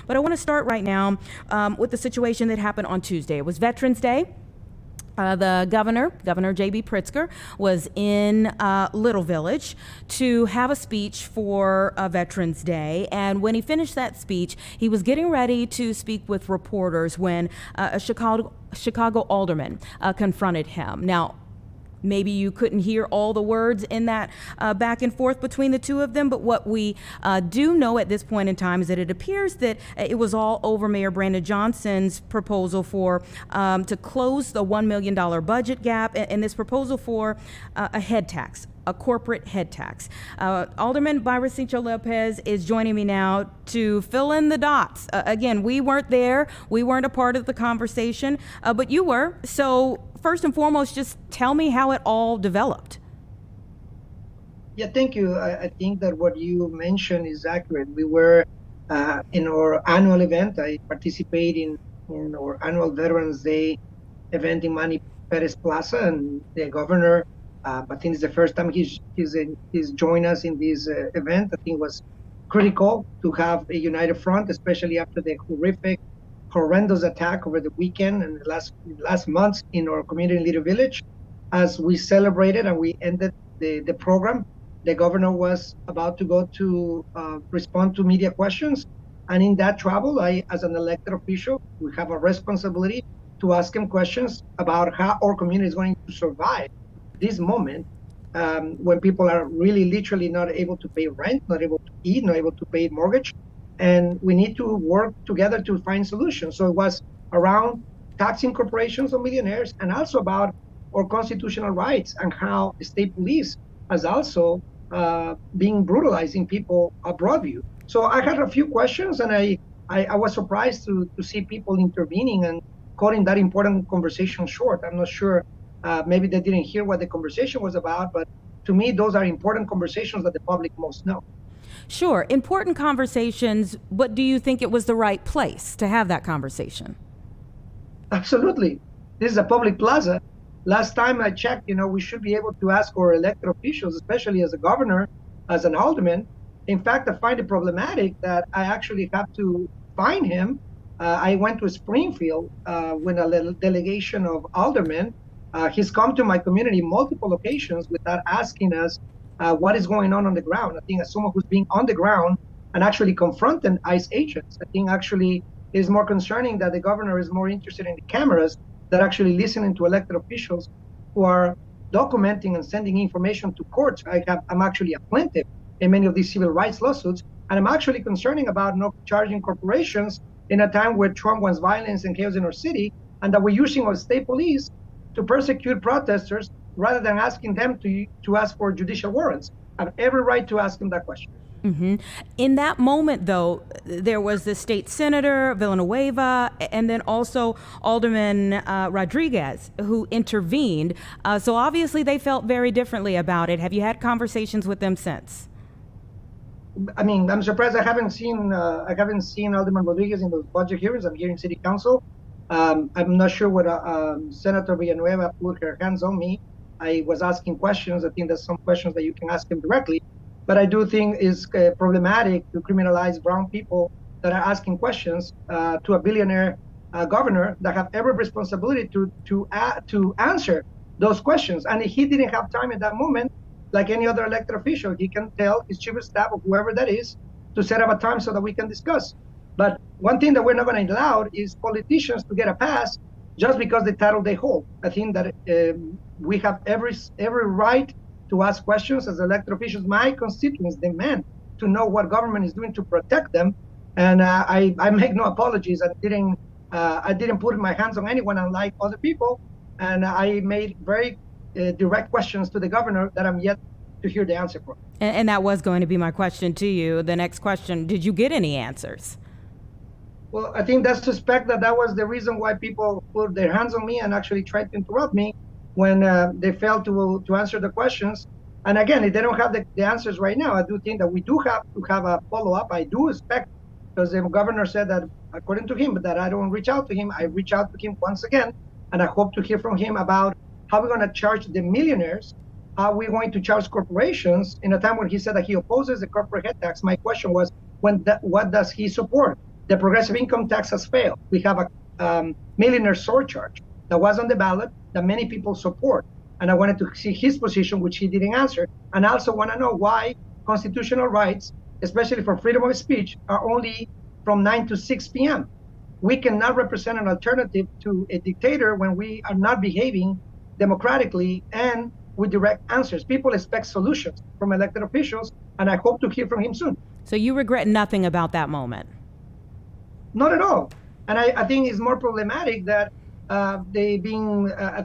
But I want to start right now with the situation that happened on Tuesday. It was Veterans Day. The Governor J.B. Pritzker, was in Little Village to have a speech for Veterans Day. And when he finished that speech, he was getting ready to speak with reporters when a Chicago alderman confronted him. Now, maybe you couldn't hear all the words in that back and forth between the two of them, but what we do know at this point in time is that it appears that it was all over Mayor Brandon Johnson's proposal for to close the $1 million budget gap and this proposal for a head tax, a corporate head tax. Alderman Byron Sigcho-Lopez is joining me now to fill in the dots. Again, we weren't there. We weren't a part of the conversation, but you were. So first and foremost, just tell me how it all developed. Yeah, thank you. I think that what you mentioned is accurate. We were in our annual event. I participate in our annual Veterans Day event in Manny Perez Plaza, and the governor, I think it's the first time he's joined us in this event. I think it was critical to have a united front, especially after the horrendous attack over the weekend and the last months in our community in Little Village. As we celebrated and we ended the program, the governor was about to go to respond to media questions. And in that travel, I, as an elected official, we have a responsibility to ask him questions about how our community is going to survive this moment when people are really literally not able to pay rent, not able to eat, not able to pay mortgage. And we need to work together to find solutions. So it was around taxing corporations or millionaires, and also about our constitutional rights and how the state police has also been brutalizing people at Broadview. So I had a few questions, and I was surprised to see people intervening and cutting that important conversation short. I'm not sure, maybe they didn't hear what the conversation was about, but to me, those are important conversations that the public most know. Sure, important conversations, but do you think it was the right place to have that conversation? Absolutely. This is a public plaza. Last time I checked, we should be able to ask our elected officials, especially as a governor, as an alderman. In fact, I find it problematic that I actually have to find him. I went to Springfield with a delegation of aldermen. He's come to my community multiple occasions without asking us what is going on the ground. I think as someone who's been on the ground and actually confronting ICE agents, I think actually it is more concerning that the governor is more interested in the cameras than actually listening to elected officials who are documenting and sending information to courts. I'm actually a plaintiff in many of these civil rights lawsuits, and I'm actually concerning about not charging corporations in a time where Trump wants violence and chaos in our city, and that we're using our state police to persecute protesters rather than asking them to ask for judicial warrants. I have every right to ask them that question. Mm-hmm. In that moment, though, there was the state senator, Villanueva, and then also Alderman Rodriguez, who intervened. So obviously they felt very differently about it. Have you had conversations with them since? I mean, I'm surprised I haven't seen Alderman Rodriguez in those budget hearings. I'm here in City Council. I'm not sure what Senator Villanueva put her hands on me. I was asking questions. I think there's some questions that you can ask him directly. But I do think it's problematic to criminalize brown people that are asking questions to a billionaire governor that have every responsibility to answer those questions. And if he didn't have time at that moment, like any other elected official, he can tell his chief of staff or whoever that is to set up a time so that we can discuss. But one thing that we're not going to allow is politicians to get a pass just because the title they hold. I think that we have every right to ask questions as elected officials. My constituents demand to know what government is doing to protect them, and I make no apologies. I didn't put my hands on anyone, unlike other people, and I made very direct questions to the governor that I'm yet to hear the answer for. And that was going to be my question to you. The next question: did you get any answers? Well, I think that's suspect that was the reason why people put their hands on me and actually tried to interrupt me when they failed to answer the questions. And again, if they don't have the answers right now, I do think that we do have to have a follow-up. I do expect, because the governor said that, according to him, that I don't reach out to him. I reach out to him once again, and I hope to hear from him about how we're going to charge the millionaires, how we're going to charge corporations in a time when he said that he opposes the corporate head tax. My question was, what does he support? The progressive income tax has failed. We have a millionaire surcharge that was on the ballot that many people support. And I wanted to see his position, which he didn't answer. And I also want to know why constitutional rights, especially for freedom of speech, are only from 9 to 6 p.m. We cannot represent an alternative to a dictator when we are not behaving democratically and with direct answers. People expect solutions from elected officials, and I hope to hear from him soon. So you regret nothing about that moment? Not at all. And I think it's more problematic that I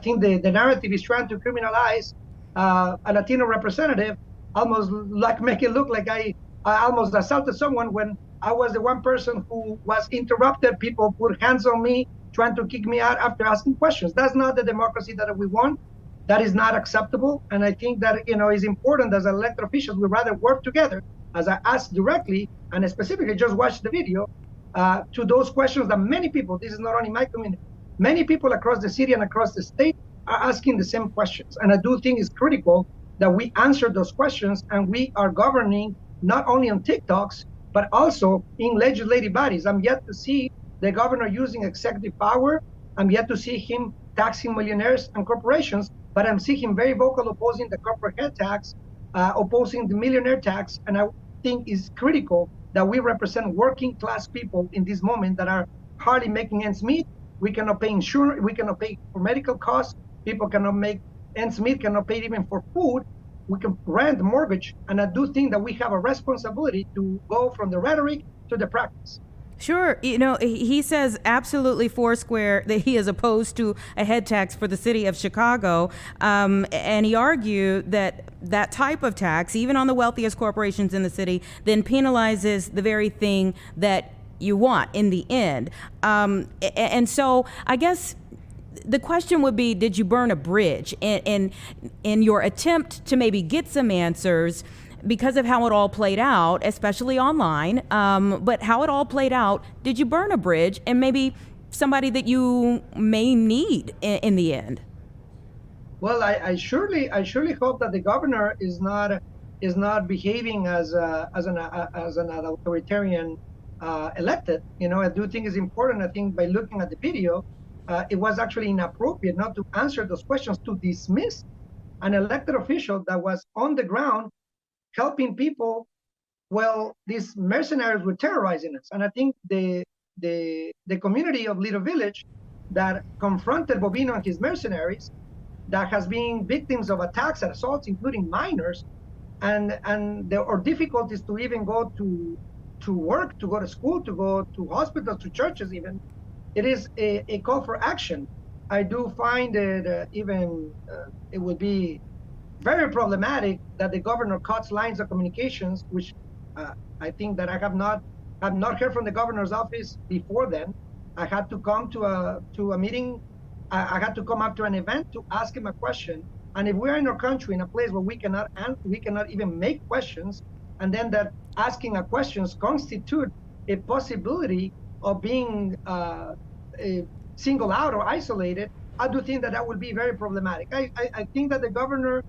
think the narrative is trying to criminalize a Latino representative, almost like make it look like I almost assaulted someone when I was the one person who was interrupted. People put hands on me, trying to kick me out after asking questions. That's not the democracy that we want. That is not acceptable. And I think that, it's important as elected officials, we rather work together, as I asked directly and specifically just watch the video, to those questions that many people, this is not only my community, many people across the city and across the state are asking the same questions. And I do think it's critical that we answer those questions, and we are governing not only on TikToks, but also in legislative bodies. I'm yet to see the governor using executive power. I'm yet to see him taxing millionaires and corporations, but I'm seeing him very vocal opposing the corporate head tax, opposing the millionaire tax. And I think it's critical that we represent working class people in this moment that are hardly making ends meet. We cannot pay insurance, we cannot pay for medical costs, people cannot make ends meet, cannot pay even for food. We can rent, mortgage, and I do think that we have a responsibility to go from the rhetoric to the practice. Sure. He says absolutely foursquare that he is opposed to a head tax for the city of Chicago. And he argued that that type of tax, even on the wealthiest corporations in the city, then penalizes the very thing that you want in the end. And so I guess the question would be, did you burn a bridge in your attempt to maybe get some answers because of how it all played out, especially online, but how it all played out? Did you burn a bridge and maybe somebody that you may need in the end? Well, I surely hope that the governor is not behaving as an authoritarian elected. I do think it's important. I think by looking at the video, it was actually inappropriate not to answer those questions, to dismiss an elected official that was on the ground helping people. Well, these mercenaries were terrorizing us. And I think the community of Little Village that confronted Bobino and his mercenaries, that has been victims of attacks and assaults, including minors, and there are difficulties to even go to work, to go to school, to go to hospitals, to churches even. It is a call for action. I do find that it would be very problematic that the governor cuts lines of communications, which I think that I have not heard from the governor's office before then. I had to come to a meeting. I had to come up to an event to ask him a question. And if we're in our country in a place where we cannot even make questions, and then that asking a questions constitute a possibility of being singled out or isolated, I do think that would be very problematic. I think that the governor,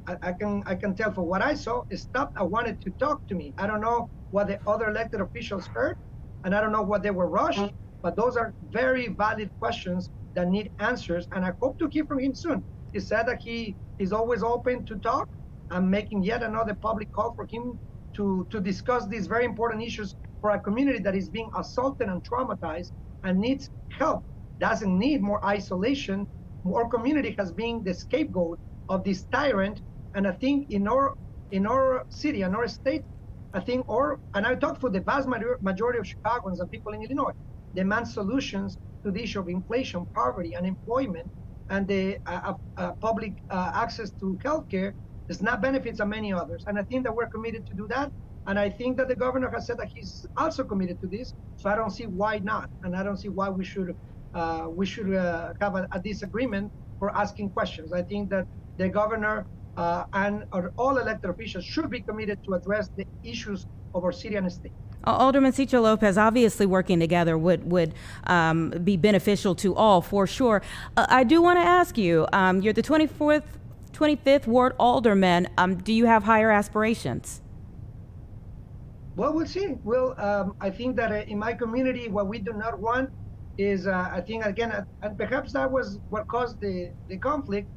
I can tell from what I saw, stopped and wanted to talk to me. I don't know what the other elected officials heard, and I don't know what they were rushed, but those are very valid questions that need answers, and I hope to hear from him soon. He said that he is always open to talk. I'm making yet another public call for him to discuss these very important issues for a community that is being assaulted and traumatized and needs help, doesn't need more isolation. Our community has been the scapegoat of this tyrant. And I think in our city, in our state, and I talk for the vast majority of Chicagoans and people in Illinois, demand solutions to the issue of inflation, poverty, unemployment, and the public access to healthcare, the SNAP benefits, and many others. And I think that we're committed to do that. And I think that the governor has said that he's also committed to this. So I don't see why not. And I don't see why we should have a disagreement for asking questions. I think that the governor and all elected officials should be committed to address the issues of our city and state. Alderman Sigcho-Lopez, obviously working together would be beneficial to all, for sure. I do want to ask you, you're the 25th Ward Alderman. Do you have higher aspirations? Well, we'll see. Well, I think that in my community, what we do not want is, I think, again, and perhaps that was what caused the conflict.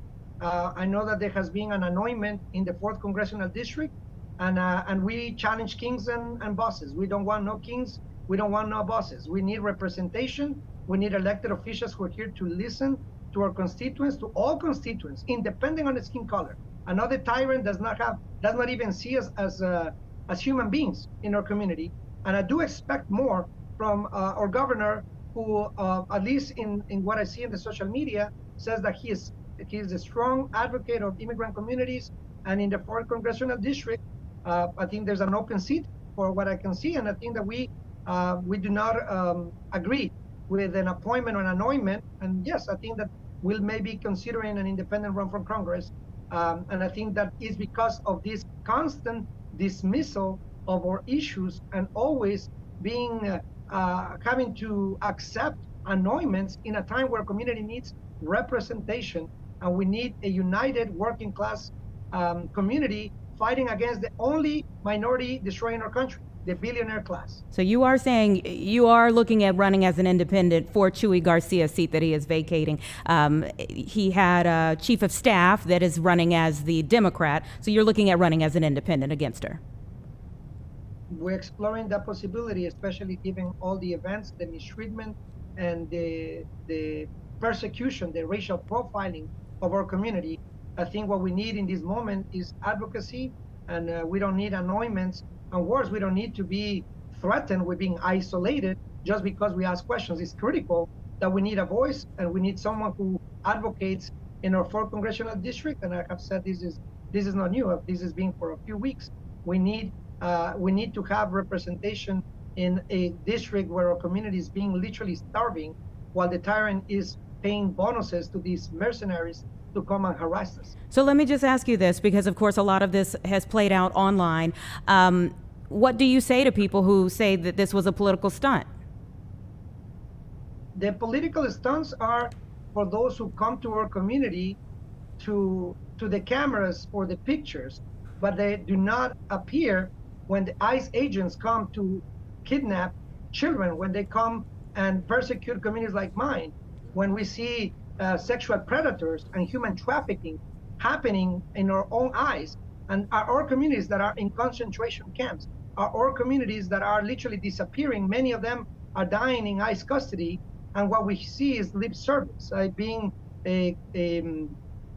I know that there has been an anointment in the 4th Congressional District, and we challenge kings and bosses. We don't want no kings. We don't want no bosses. We need representation. We need elected officials who are here to listen to our constituents, to all constituents, independent on the skin color. Another tyrant does not even see us as human beings in our community. And I do expect more from our governor, who, at least in what I see in the social media, says that he is a strong advocate of immigrant communities. And in the 4th Congressional District, I think there's an open seat for what I can see. And I think that we do not agree with an appointment or an anointment. And yes, I think that we'll maybe considering an independent run for Congress. And I think that is because of this constant dismissal of our issues and always being having to accept anointments in a time where community needs representation, and we need a united working class community fighting against the only minority destroying our country, the billionaire class. So you are saying you are looking at running as an independent for Chuy Garcia's seat that he is vacating. He had a chief of staff that is running as the Democrat. So you're looking at running as an independent against her. We're exploring that possibility, especially given all the events, the mistreatment, and the persecution, the racial profiling of our community. I think what we need in this moment is advocacy, and we don't need anointments. And worse, we don't need to be threatened with being isolated just because we ask questions. It's critical that we need a voice, and we need someone who advocates in our 4th Congressional District. And I have said this is not new. This has been for a few weeks. We need to have representation in a district where our community is being literally starving, while the tyrant is paying bonuses to these mercenaries to come and harass us. So let me just ask you this, because of course a lot of this has played out online. What do you say to people who say that this was a political stunt? The political stunts are for those who come to our community to the cameras or the pictures, but they do not appear when the ICE agents come to kidnap children, when they come and persecute communities like mine, when we see sexual predators and human trafficking happening in our own eyes. And our communities that are in concentration camps, our communities that are literally disappearing, many of them are dying in ICE custody. And what we see is lip service. Being a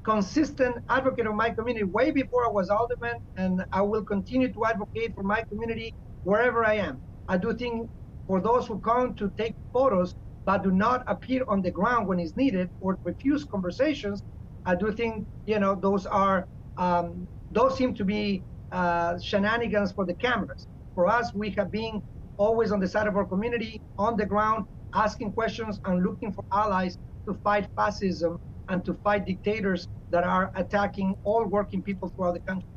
consistent advocate of my community way before I was alderman, and I will continue to advocate for my community wherever I am. I do think for those who come to take photos but do not appear on the ground when it's needed or refuse conversations, I do think, those seem to be shenanigans for the cameras. For us, we have been always on the side of our community, on the ground, asking questions and looking for allies to fight fascism and to fight dictators that are attacking all working people throughout the country.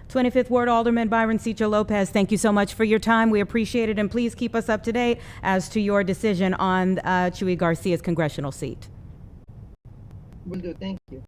25th Ward Alderman Byron Sigcho-Lopez, thank you so much for your time. We appreciate it, and please keep us up to date as to your decision on Chuy Garcia's congressional seat. Will do. Thank you.